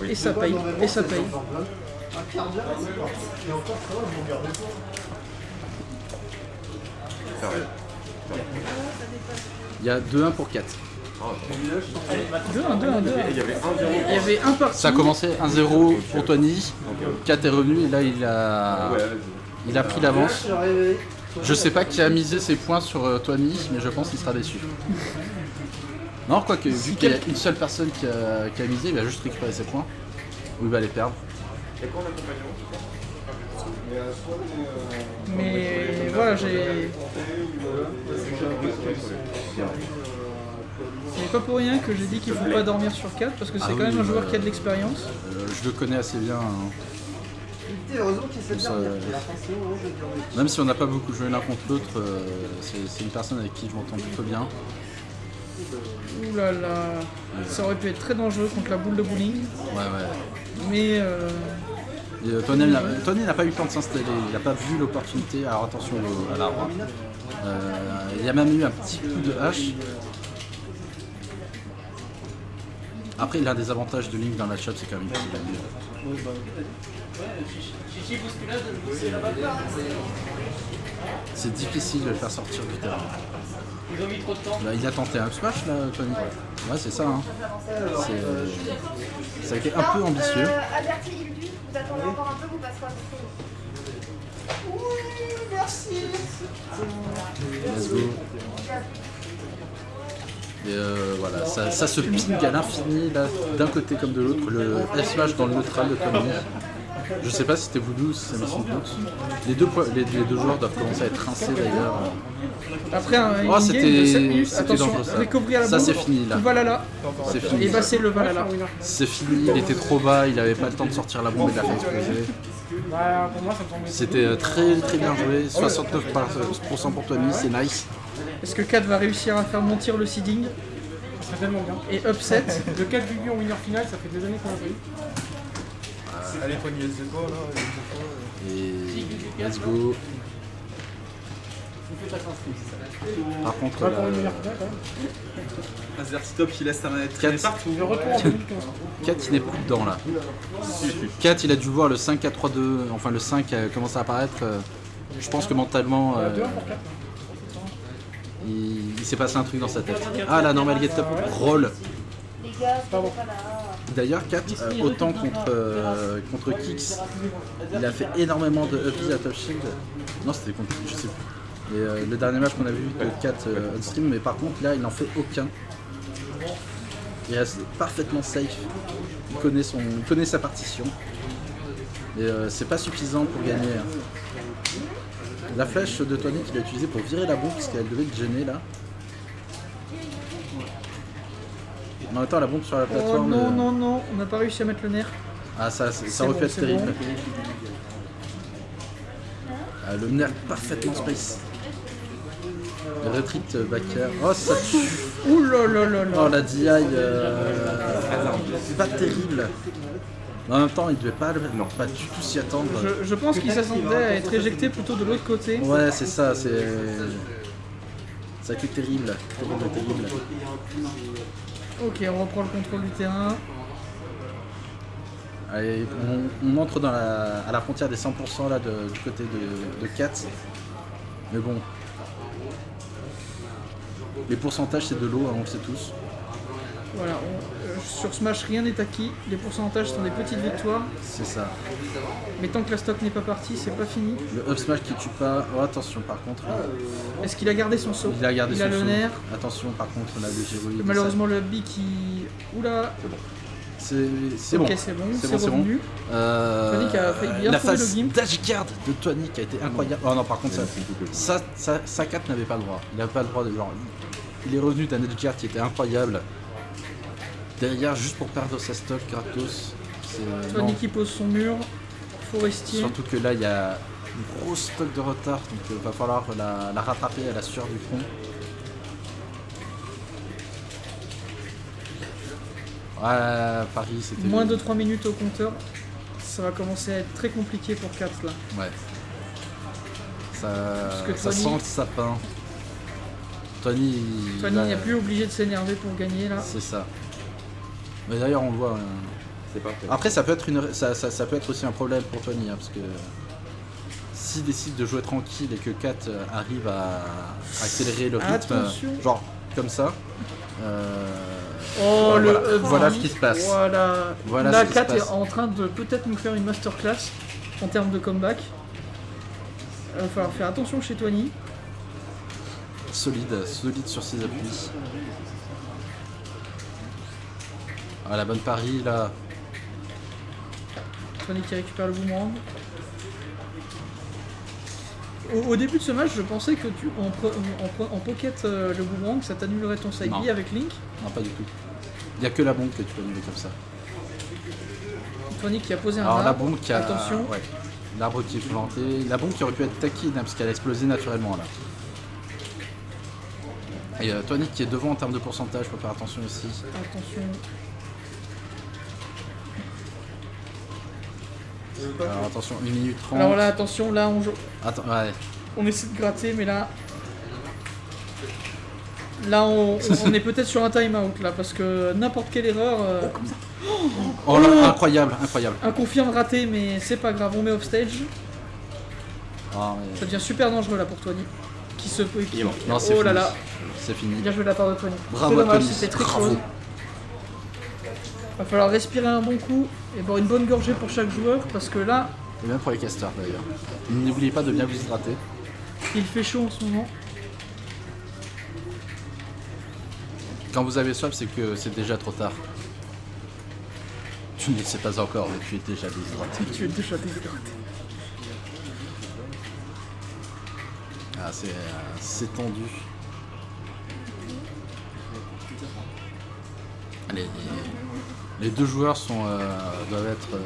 Oui. Et ça paye. Et ça paye. C'est vrai. Il y a 2-1 pour 4. 2-1, 2-1, 2-1. Il y avait 1-0. Il y avait un parti. Ça a commencé 1-0 pour Tony. 4 est revenu et là il a pris l'avance. Je sais pas qui a misé ses points sur Tony, mais je pense qu'il sera déçu. Non, quoique, vu qu'il y a une seule personne qui a misé, il va juste récupérer ses points. Ou il va les perdre. Et quand l'accompagnant, Mais voilà, c'est pas pour rien que j'ai dit qu'il faut pas dormir sur 4 parce que c'est quand même un joueur qui a de l'expérience. Je le connais assez bien. Heureusement qu'il sait bien Ça, dire. Même si on n'a pas beaucoup joué l'un contre l'autre, c'est une personne avec qui je m'entends plutôt bien. Ouh là là, ça aurait pu être très dangereux contre la boule de bowling, Ouais. mais Et, Tony n'a pas eu le temps de s'installer, il n'a pas vu l'opportunité. Alors attention à l'arbre. Il y a même eu un petit coup de hache. Après, l'un des avantages de Link dans la shot, c'est quand même qu'il a eu. C'est difficile de le faire sortir du terrain. Là, il a tenté un smash là, Tony. Ouais, c'est ça. Hein. Ça a été un peu ambitieux. Averti Ildu, vous attendez encore un peu, vous passerez à votre tour. Oui, merci. Let's go. Et voilà, ça se ping à l'infini là, d'un côté comme de l'autre. Le S-Smash dans le neutral de Tony. Je sais pas si c'était Voodoo ou si c'est Mason Boots. Les deux joueurs doivent commencer à être rincés d'ailleurs. après un Oh, in-game de 7 minutes, c'était attention, dangereux ça. recovery à la Ça boule, c'est fini là. Valhalla, C'est fini. et bah c'est le Valhalla. C'est fini, il était trop bas, il avait pas le temps de sortir la bombe et de la faire exploser. Bah, pour moi, ça me semble. C'était très bien joué, 69% pour Tony, c'est nice. Est-ce que 4 va réussir à faire mentir le seeding Ça serait tellement bien. et upset? Le 4 Gugu en winner final, ça fait des années qu'on l'a pas eu. Allez, Tony, c'est quoi là? Et let's go. Par contre, Pas pour une winner finale, quand même. Azertitop qui laisse sa manette traîner 4, partout. Le retour en 2015. 4 il n'est plus dedans là. 4 il a dû voir le 5 à 3-2, enfin le 5 a commencé à apparaître. Je pense que mentalement 2-1 pour 4. il s'est passé un truc dans sa tête. Ah la normal get up roll. Les gars, c'est pas là. D'ailleurs 4 autant contre Kix, il a fait énormément de up à top shield. Non c'était contre je sais plus. Et le dernier match qu'on a vu de 4 on stream, mais par contre là il n'en fait aucun. Il reste parfaitement safe. Il connaît sa partition. Et c'est pas suffisant pour gagner. Hein. La flèche de Tony qu'il a utilisée pour virer la bombe parce qu'elle devait le gêner là. En même temps la bombe sur la Oh plateforme. non, on n'a pas réussi à mettre le nerf. Ah ça aurait bon, pu être c'est terrible. bon. Ah, le nerf parfaitement space. Le retreat back air. Oh ça tue. Ouh là là là Oh là. la DI c'est pas terrible. Mais en même temps il devait pas du tout s'y attendre. Je pense qu'il s'attendait à être éjecté plutôt de l'autre côté. Ouais c'est ça, ça a été terrible. Terrible. Ok, on reprend le contrôle du terrain. Allez, on entre à la frontière des 100% là du côté de 4. Mais bon. Les pourcentages c'est de l'eau, hein, on le sait tous. Voilà, sur Smash rien n'est acquis. Les pourcentages sont des petites victoires. C'est ça. Mais tant que la stock n'est pas partie, c'est pas fini. Le up smash qui tue pas. Oh attention par contre. Est-ce qu'il a gardé son saut? Il a gardé son le saut. nerf. Attention par contre là le Géroïde. Malheureusement le B qui... Oula. C'est Ok, bon. c'est bon, C'est c'est bon. revenu. Tony qui a failli bien la trouver le phase gimp. d'Agicard de Tony qui a été incroyable. Oh non par contre ça 4 n'avait pas le droit. Il n'avait pas le droit de genre. Il est revenu d'un Agicard qui était incroyable. Derrière juste pour perdre sa stock gratos. Tony Non. qui pose son mur. Forestier. Surtout que là il y a une grosse stock de retard donc il va falloir la rattraper à la sueur du front. Ouais, Paris c'était... Moins de 3 minutes au compteur. Ça va commencer à être très compliqué pour 4 là. Ouais. Ça que Tony- sent le sapin. Tony Tony n'est plus obligé de s'énerver pour gagner là. C'est ça. Mais d'ailleurs on le voit, C'est parfait. Après, ça peut être, ça peut être aussi un problème pour Tony, hein, parce que s'il décide de jouer tranquille et que Kat arrive à accélérer le rythme, Attention. genre comme ça, Oh, voilà, le up voilà B. ce qui se passe. Voilà. Voilà Là, ce qui se Kat est passe. en train de peut-être nous faire une masterclass en termes de comeback. Il va falloir faire attention chez Tony. Solide sur ses appuis. Ah, la bonne pari là. Tony qui récupère le boomerang. Au début de ce match, je pensais que en pocket le boomerang, ça t'annulerait ton side Non. B avec Link. Non, pas du tout. Il n'y a que la bombe que tu peux annuler comme ça. Tony qui a posé un Alors la arbre. bombe qui a... Attention. Ouais. L'arbre qui est planté. La bombe qui aurait pu être taquine hein, parce qu'elle a explosé naturellement là. Et Tony qui est devant en termes de pourcentage, faut faire attention aussi. Attention. Alors attention, 1 minute 30. Alors là, attention, là on joue. Attends, ouais. On essaie de gratter, mais là. Là, on est peut-être sur un time-out là, parce que n'importe quelle erreur. Oh là, incroyable, incroyable. Un confirme raté, mais c'est pas grave, on met off stage. Ah, mais- Ça devient super dangereux là pour Tony. Qui se peut. Il est mort. Non, c'est Oh fini. là là, C'est fini. bien joué de la part de Tony. Bravo C'est à dommage, Tony. c'était très Bravo. close. Va falloir respirer un bon coup et boire une bonne gorgée pour chaque joueur parce que là, Et même pour les casters d'ailleurs. N'oubliez pas de bien vous hydrater. il fait chaud en ce moment. Quand vous avez soif, c'est que c'est déjà trop tard. Tu ne le sais pas encore, mais tu es déjà déshydraté. Tu es déjà déshydraté. Ah, c'est tendu. Les deux joueurs doivent être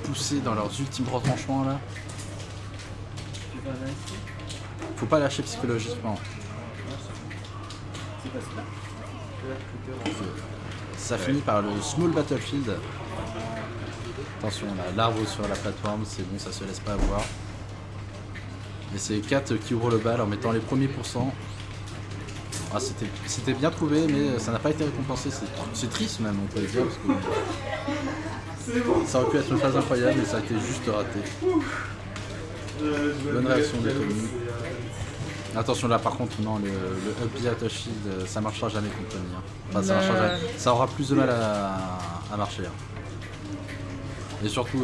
poussés dans leurs ultimes retranchements là. Faut pas lâcher psychologiquement. Ça finit par le Small Battlefield. Attention, là, l'arbre sur la plateforme, c'est bon, ça se laisse pas avoir. Et c'est Kat qui ouvre le bal en mettant les premiers pourcents. Ah, c'était bien trouvé, mais ça n'a pas été récompensé. C'est triste même, on peut le dire. Parce que ça aurait pu être une phase incroyable, mais ça a été juste raté. Bonne réaction de Tony. Attention là, par contre, non, le up B à touch shield, ça marchera jamais contre Tony. Hein. Enfin, ça marchera jamais. Ça aura plus de mal à marcher. Hein. Et surtout,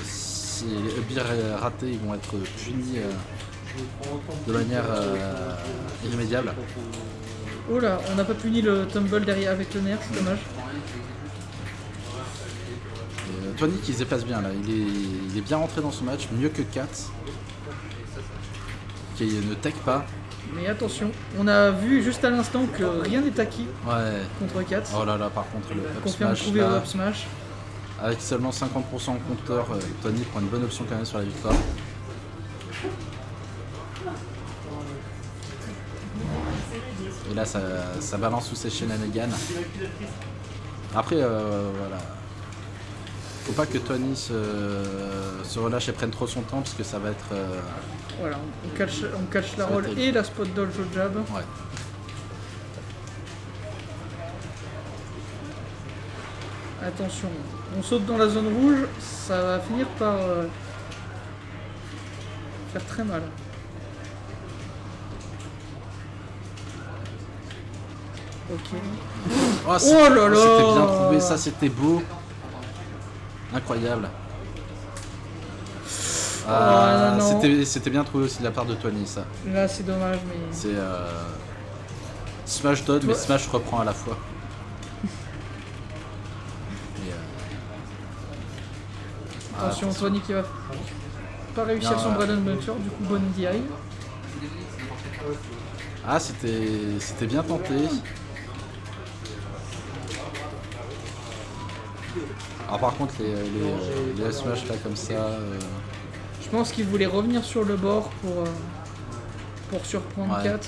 si les up B ratés, ils vont être punis de manière irrémédiable. Oh là, on n'a pas puni le tumble derrière avec le nerf, c'est dommage. Et, Tony qui se déplace bien là, il est bien rentré dans ce match, mieux que Kat. Qui ne tech pas. Mais attention, on a vu juste à l'instant que rien n'est acquis Ouais. contre 4. Oh là là, par contre, le up Confirme smash trouvé au là, up smash. avec seulement 50% en compteur, Tony prend une bonne option quand même sur la victoire. Et là, ça balance tous ses shenanigans. Après, voilà. Faut pas que Tony se relâche et prenne trop son temps parce que ça va être. Voilà, on catch la Ça va roll être et la spot dodge au jab. Ouais. Attention, on saute dans la zone rouge, ça va finir par faire très mal. Ok. Oh, là là c'était bien trouvé, ça c'était beau. Incroyable. Ah, non, non. c'était bien trouvé aussi de la part de Tony ça. Là c'est dommage, mais C'est Smash Dodd mais Smash reprend à la fois. Et, attention, Tony qui va pas réussir Bien, son bread and butter, du coup bonne DI. Ah c'était bien tenté. Alors par contre les Smash là comme ça. Je pense qu'il voulait revenir sur le bord pour surprendre Ouais. 4.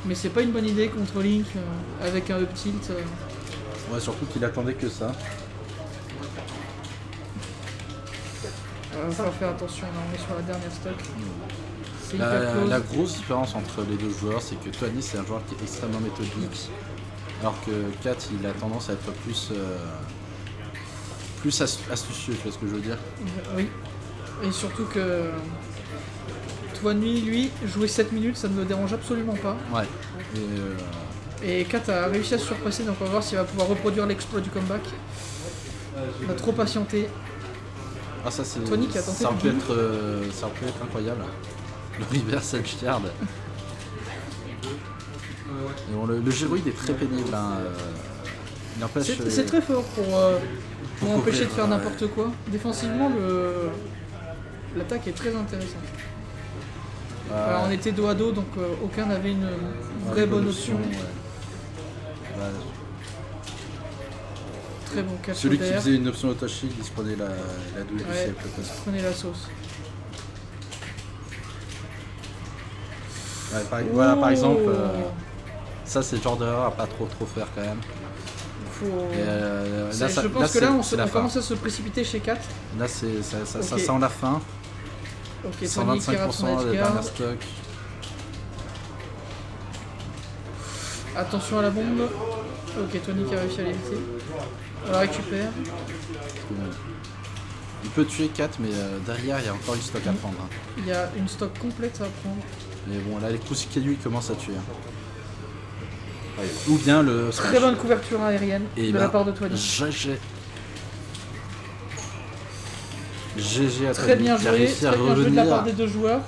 Mais c'est pas une bonne idée contre Link avec un up tilt. Ouais, surtout qu'il attendait que ça. Il va falloir faire attention, là on est sur la dernière stock. C'est hyper La close. grosse différence entre les deux joueurs, c'est que Tony c'est un joueur qui est extrêmement méthodique, alors que Kat il a tendance à être plus plus astucieux, tu vois ce que je veux dire. Oui. Et surtout que Toigny, lui, jouer 7 minutes, ça ne me dérange absolument pas. Ouais. Et Kat a réussi à se surpasser, donc on va voir s'il va pouvoir reproduire l'exploit du comeback. On a trop patienté. Ah, ça, c'est. Tony qui a tenté ça le aurait pu jeu. être incroyable. Le reverse edge-guard. Et bon, le gyroïde est très pénible. Hein. Il empêche. C'est très fort pour pour empêcher de couvrir, faire ouais. n'importe quoi. Défensivement, l'attaque est très intéressante. Alors, on était dos à dos, donc aucun n'avait une vraie bonne option. Ouais. Ouais. Très bon catch Celui qui d'air. faisait une option auto-shield, il se prenait la douille du Ouais, siècle. il se prenait la sauce. Ouais, voilà, par Oh. exemple, ça c'est le genre d'erreur à pas trop faire quand même. Faut... Et, là, je pense que là, c'est on la fin. commence à se précipiter chez Kat. Là, ça Ok. sent la fin. Ok, Tony qui rate son 125% edge des guard. dernières stocks. Attention à la bombe. Ok, Tony qui a réussi à l'éviter. On la récupère. Il peut tuer 4, mais derrière, il y a encore une stock à prendre. Hein. Il y a une stock complète à prendre. Mais bon, là, les coups qui lui commencent à tuer. Hein. Ouais. Ou bien le Très smash. bonne couverture aérienne Et de la part de Tony. GG à Très Tony, bien qui a joué, réussi à très bien joué de la revenir. part des deux joueurs.